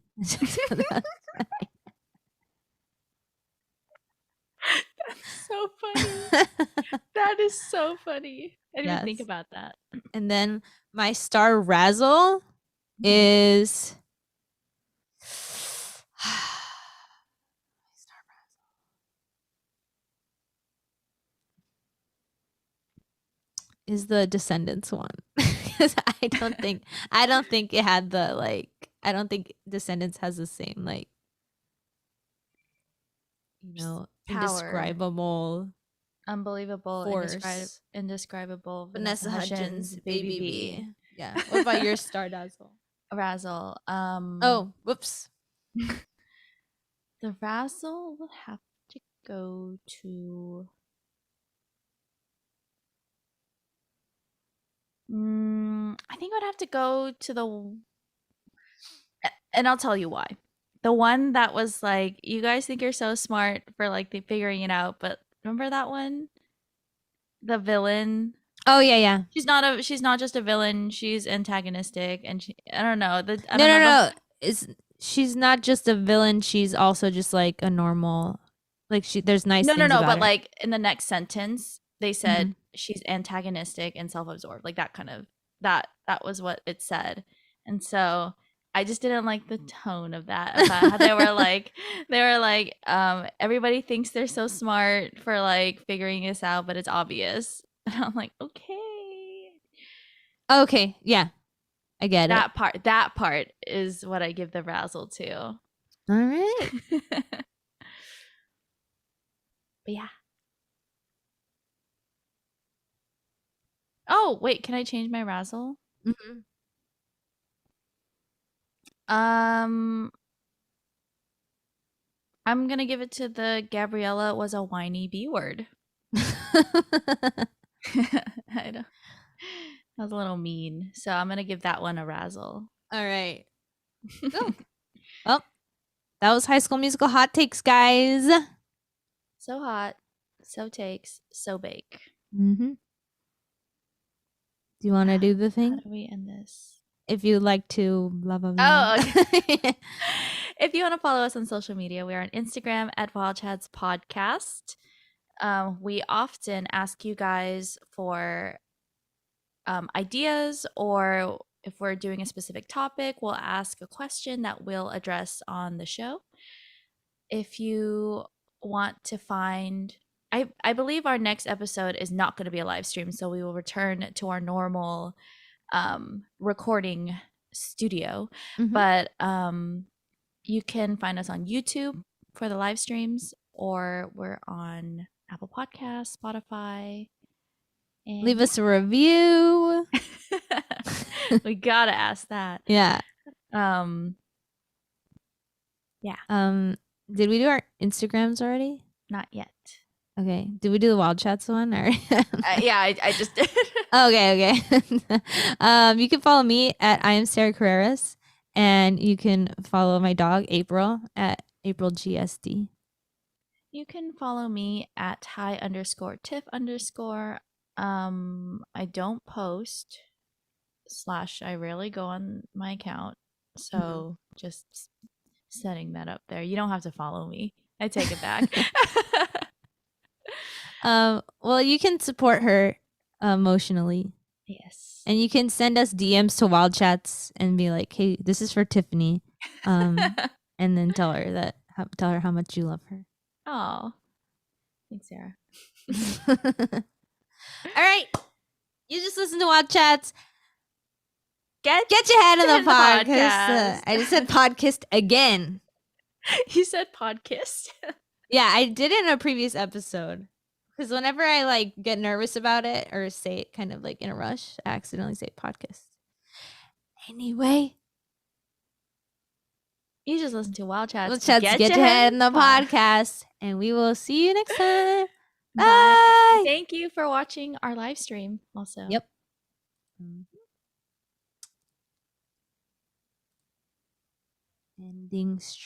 That's so funny. That is so funny. I didn't even think Yes. about that. And then my star razzle Mhm. is is the Descendants one. Because I don't think it had the like I don't think Descendants has the same like Power. indescribable Unbelievable, force. indescribable Vanessa Vanessa Hudgens, Hudgens, Baby Baby B. B. Yeah. What about your star dazzle? Razzle. Oh, whoops. The Razzle will have to go to. I think I would have to go to and I'll tell you why. The one that was like, you guys think you're so smart for like figuring it out, but remember that one? The villain. Oh yeah, yeah. She's not just a villain. She's antagonistic, and I don't know. I No, don't no, know no. It's she's not just a villain. She's also just like a normal. Like there's nice no, no, things no. about But her. like in the next sentence, they Mm-hmm. said she's antagonistic and self-absorbed. Like that kind of that was what it said, and so I just didn't like the tone of that about how they were like everybody thinks they're so smart for like figuring this out, but it's obvious. And I'm like, okay, Okay, yeah, I get it. that part is what I give the razzle to. All right. But yeah. Oh wait, can I change my razzle? Mm-hmm. Um, I'm gonna give it to the Gabriella was a whiny B word. I don't, that was a little mean, so I'm gonna give that one a razzle. All right. Cool. Well, that was High School Musical hot takes, guys. So hot, so takes, so bake. Mm-hmm. Do you want to do the How thing? do we end this? If you'd like to, blah blah blah. Oh, okay. If you want to follow us on social media, we are on Instagram at Wildchats Podcast. We often ask you guys for ideas, or if we're doing a specific topic, we'll ask a question that we'll address on the show. If you want to find, I believe our next episode is not going to be a live stream, so we will return to our normal recording studio. Mhm. But you can find us on YouTube for the live streams, or we're on Apple Podcasts, Spotify, Leave and us a review. yeah. We gotta ask that. Yeah. Um, yeah, Did we do our Instagrams already? not yet. Okay. Did we do the Wild Chats one? Or Yeah, I just did. okay. You can follow me at I am Sarah Carreras, and you can follow my dog April at April GSD. You can follow me at hi_tiff_. I don't post / I rarely go on my account, so just setting that up there. You don't have to follow me. I take it back. Well, you can support her emotionally. Yes. And you can send us DMs to Wild Chats and be like, "Hey, this is for Tiffany," and then tell her how much you love her. Oh, thanks, Sarah. All right, you just listen to Wild Chats. Get your head in the in the podcast. podcast. I just said podcast again. You said podcast. Yeah, I did it in a previous episode. Because whenever I like get nervous about it or say it kind of like in a rush, I accidentally say podcast. Anyway, You just listen to Wild Chats. let's get your head in the podcast, and we will see you next time. Bye. Thank you for watching our live stream also. Yep. Ending stream.